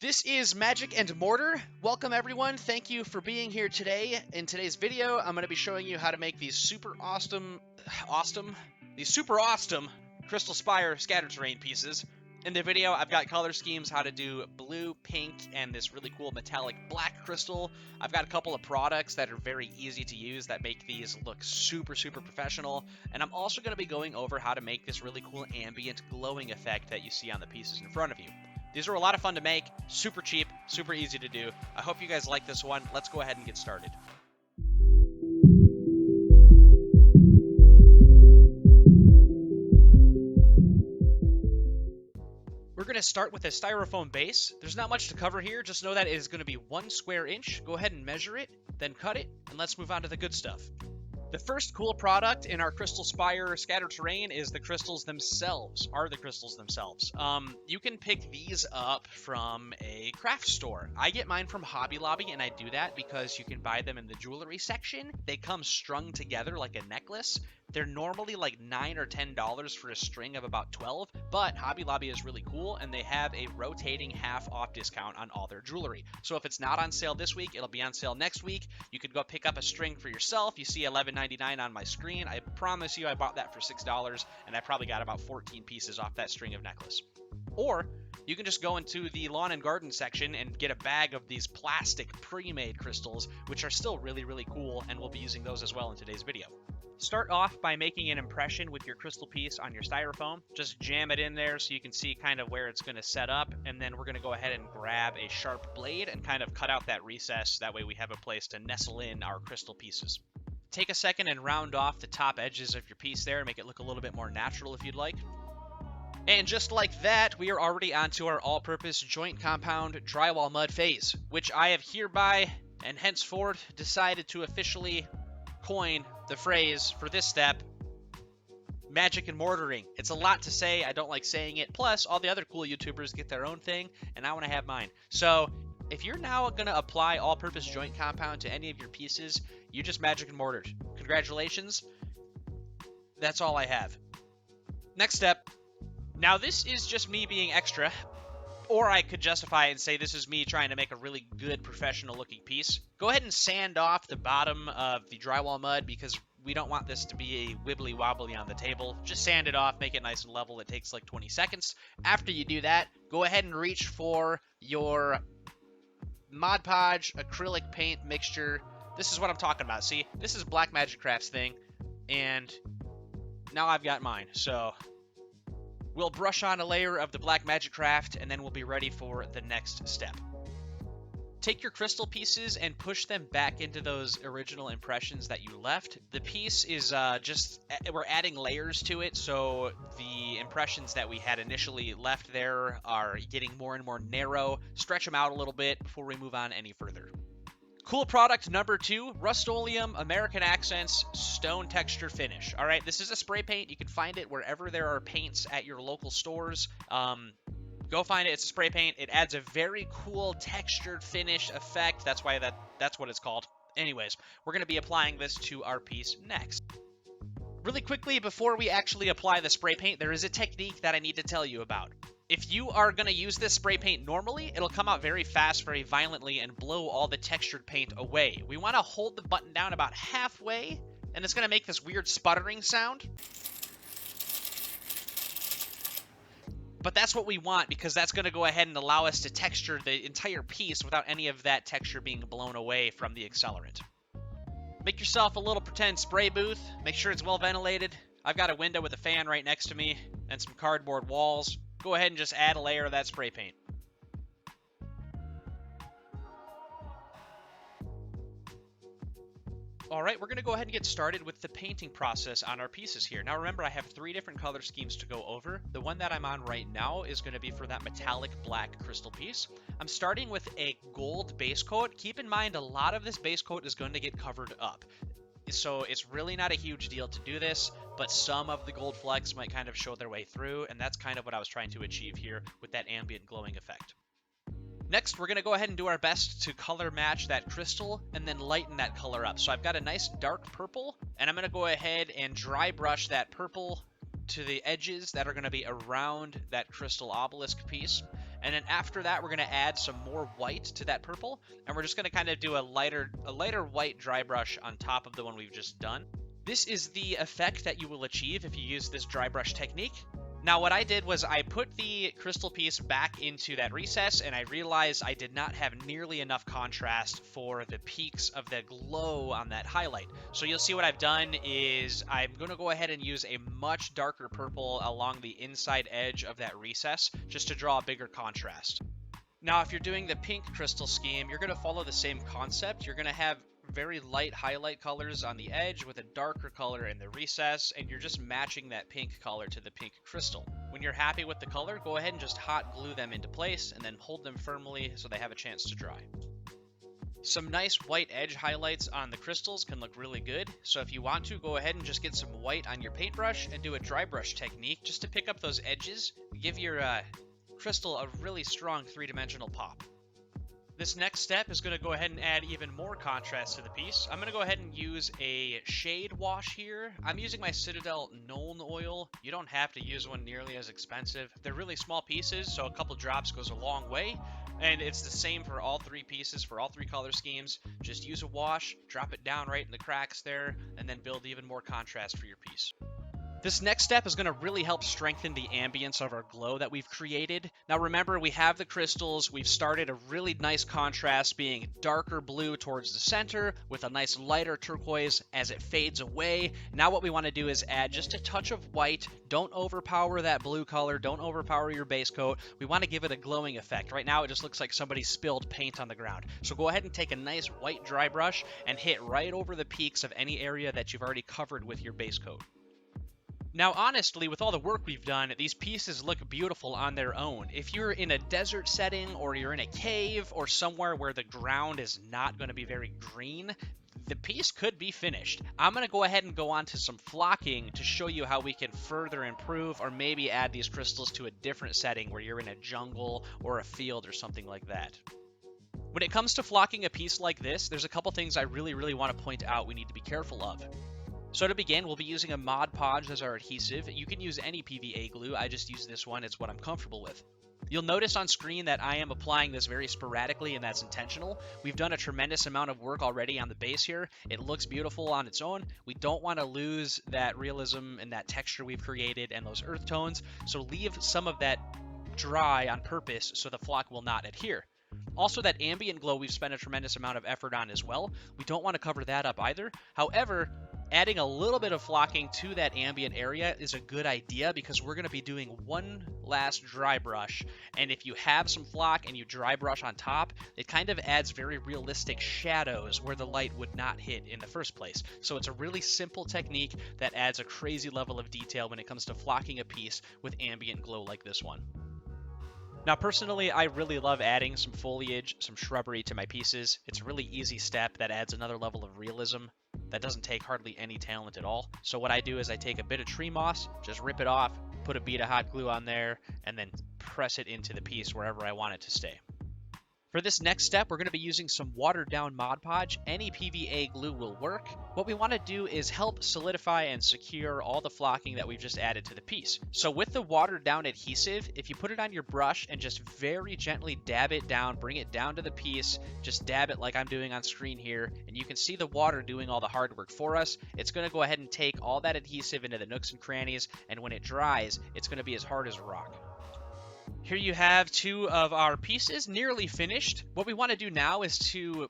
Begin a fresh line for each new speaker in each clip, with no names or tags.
This is Magic and Mortar. Welcome everyone. Thank you for being here today. In today's video, I'm going to be showing you how to make these super awesome Crystal Spire Scatter Terrain pieces. In the video, I've got color schemes, how to do blue, pink, and this really cool metallic black crystal. I've got a couple of products that are very easy to use that make these look super professional. And I'm also going to be going over how to make this really cool ambient glowing effect that you see on the pieces in front of you. These are a lot of fun to make, super cheap, super easy to do. I hope you guys like this one. Let's go ahead and get started. We're going to start with a styrofoam base. There's not much to cover here. Just know that it is going to be 1 square inch. Go ahead and measure it, then cut it, and let's move on to the good stuff. The first cool product in our Crystal Spire Scatter Terrain is the crystals themselves, You can pick these up from a craft store. I get mine from Hobby Lobby, and I do that because you can buy them in the jewelry section. They come strung together like a necklace. They're normally like $9 or $10 for a string of about 12, but Hobby Lobby is really cool, and they have a rotating half off discount on all their jewelry. So if it's not on sale this week, it'll be on sale next week. You could go pick up a string for yourself. You see $11.99 on my screen. I promise you I bought that for $6, and I probably got about 14 pieces off that string of necklace. Or you can just go into the lawn and garden section and get a bag of these plastic pre-made crystals, which are still really cool, and we'll be using those as well in today's video. Start off by making an impression with your crystal piece on your styrofoam. Just jam it in there so you can see kind of where it's going to set up, and then we're going to go ahead and grab a sharp blade and kind of cut out that recess. That way we have a place to nestle in our crystal pieces. Take a second and round off the top edges of your piece there, make it look a little bit more natural if you'd like. And just like that, we are already onto our all-purpose joint compound drywall mud phase, which I have hereby and henceforth decided to officially coin the phrase for this step, magic and mortaring. It's a lot to say. I don't like saying it. Plus, all the other cool YouTubers get their own thing, and I want to have mine. So if you're now going to apply all-purpose joint compound to any of your pieces, you just magic and mortared. Congratulations. That's all I have. Next step. Now this is just me being extra, or I could justify and say this is me trying to make a really good professional looking piece. Go ahead and sand off the bottom of the drywall mud because we don't want this to be a wibbly wobbly on the table. Just sand it off, make it nice and level. It takes like 20 seconds. After you do that, go ahead and reach for your Mod Podge acrylic paint mixture. This is what I'm talking about. See, this is Black Magic Craft's thing, and now I've got mine. So we'll brush on a layer of the Black Magic Craft, and then we'll be ready for the next step. Take your crystal pieces and push them back into those original impressions that you left. The piece is we're adding layers to it, so the impressions that we had initially left there are getting more and more narrow. Stretch them out a little bit before we move on any further. Cool product number 2, Rust-Oleum American Accents Stone Texture Finish. All right, this is a spray paint. You can find it wherever there are paints at your local stores. Go find it. It's a spray paint. It adds a very cool textured finish effect. That's why that's what it's called. Anyways, we're going to be applying this to our piece next. Really quickly, before we actually apply the spray paint, there is a technique that I need to tell you about. If you are going to use this spray paint normally, it'll come out very fast, very violently, and blow all the textured paint away. We want to hold the button down about halfway, and it's going to make this weird sputtering sound. But that's what we want, because that's going to go ahead and allow us to texture the entire piece without any of that texture being blown away from the accelerant. Make yourself a little pretend spray booth. Make sure it's well ventilated. I've got a window with a fan right next to me and some cardboard walls. Go ahead and just add a layer of that spray paint. All right, we're going to go ahead and get started with the painting process on our pieces here. Now remember, I have 3 different color schemes to go over. The one that I'm on right now is going to be for that metallic black crystal piece. I'm starting with a gold base coat. Keep in mind, a lot of this base coat is going to get covered up. So it's really not a huge deal to do this, but some of the gold flecks might kind of show their way through, and that's kind of what I was trying to achieve here with that ambient glowing effect. Next, we're going to go ahead and do our best to color match that crystal and then lighten that color up. So I've got a nice dark purple, and I'm going to go ahead and dry brush that purple to the edges that are going to be around that crystal obelisk piece. And then after that, we're going to add some more white to that purple. And we're just going to kind of do a lighter white dry brush on top of the one we've just done. This is the effect that you will achieve if you use this dry brush technique. Now what I did was I put the crystal piece back into that recess, and I realized I did not have nearly enough contrast for the peaks of the glow on that highlight. So you'll see what I've done is I'm going to go ahead and use a much darker purple along the inside edge of that recess just to draw a bigger contrast. Now if you're doing the pink crystal scheme, you're going to follow the same concept. You're going to have very light highlight colors on the edge with a darker color in the recess, and you're just matching that pink color to the pink crystal. When you're happy with the color, go ahead and just hot glue them into place and then hold them firmly so they have a chance to dry. Some nice white edge highlights on the crystals can look really good, so if you want to, go ahead and just get some white on your paintbrush and do a dry brush technique just to pick up those edges, give your crystal a really strong three-dimensional pop. This next step is going to go ahead and add even more contrast to the piece. I'm going to go ahead and use a shade wash here. I'm using my Citadel Nuln oil. You don't have to use one nearly as expensive. They're really small pieces, so a couple drops goes a long way. And it's the same for all three pieces, for all three color schemes. Just use a wash, drop it down right in the cracks there, and then build even more contrast for your piece. This next step is going to really help strengthen the ambience of our glow that we've created. Now remember, we have the crystals. We've started a really nice contrast being darker blue towards the center with a nice lighter turquoise as it fades away. Now what we want to do is add just a touch of white. Don't overpower that blue color. Don't overpower your base coat. We want to give it a glowing effect. Right now it just looks like somebody spilled paint on the ground. So go ahead and take a nice white dry brush and hit right over the peaks of any area that you've already covered with your base coat. Now, honestly, with all the work we've done, these pieces look beautiful on their own. If you're in a desert setting, or you're in a cave, or somewhere where the ground is not going to be very green, the piece could be finished. I'm going to go ahead and go on to some flocking to show you how we can further improve, or maybe add these crystals to a different setting where you're in a jungle or a field or something like that. When it comes to flocking a piece like this, there's a couple things I really want to point out we need to be careful of. So to begin, we'll be using a Mod Podge as our adhesive. You can use any PVA glue. I just use this one. It's what I'm comfortable with. You'll notice on screen that I am applying this very sporadically, and that's intentional. We've done a tremendous amount of work already on the base here. It looks beautiful on its own. We don't want to lose that realism and that texture we've created and those earth tones, so leave some of that dry on purpose so the flock will not adhere. Also, that ambient glow we've spent a tremendous amount of effort on as well. We don't want to cover that up either. However, adding a little bit of flocking to that ambient area is a good idea because we're going to be doing one last dry brush. And if you have some flock and you dry brush on top, it kind of adds very realistic shadows where the light would not hit in the first place. So it's a really simple technique that adds a crazy level of detail when it comes to flocking a piece with ambient glow like this one. Now, personally, I really love adding some foliage, some shrubbery to my pieces. It's a really easy step that adds another level of realism that doesn't take hardly any talent at all. So what I do is I take a bit of tree moss, just rip it off, put a bead of hot glue on there, and then press it into the piece wherever I want it to stay. For this next step, we're going to be using some watered down Mod Podge. Any PVA glue will work. What we want to do is help solidify and secure all the flocking that we've just added to the piece. So with the watered down adhesive, if you put it on your brush and just very gently dab it down, bring it down to the piece, just dab it like I'm doing on screen here, and you can see the water doing all the hard work for us. It's going to go ahead and take all that adhesive into the nooks and crannies, and when it dries, it's going to be as hard as rock. Here you have two of our pieces nearly finished. What we want to do now is to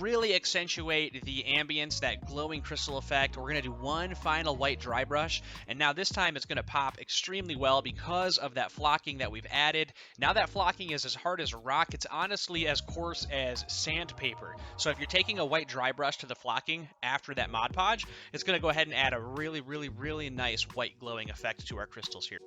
really accentuate the ambience, that glowing crystal effect. We're going to do one final white dry brush, and now this time it's going to pop extremely well because of that flocking that we've added. Now that flocking is as hard as rock. It's honestly as coarse as sandpaper. So if you're taking a white dry brush to the flocking after that Mod Podge, it's going to go ahead and add a really nice white glowing effect to our crystals here.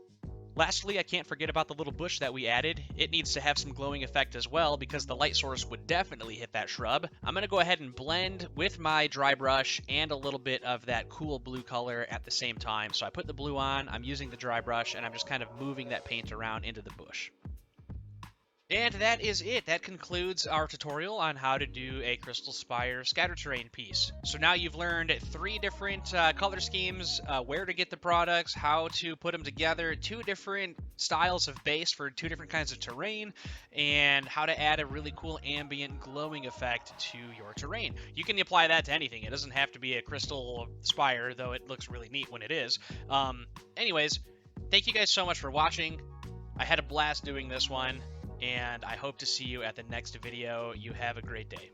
Lastly, I can't forget about the little bush that we added. It needs to have some glowing effect as well because the light source would definitely hit that shrub. I'm going to go ahead and blend with my dry brush and a little bit of that cool blue color at the same time. So I put the blue on, I'm using the dry brush, and I'm just kind of moving that paint around into the bush. And that is it. That concludes our tutorial on how to do a Crystal Spire scatter terrain piece. So now you've learned 3 different color schemes, where to get the products, how to put them together, 2 different styles of base for 2 different kinds of terrain, and how to add a really cool ambient glowing effect to your terrain. You can apply that to anything. It doesn't have to be a Crystal Spire, though it looks really neat when it is. Anyways, thank you guys so much for watching. I had a blast doing this one, and I hope to see you at the next video. You have a great day.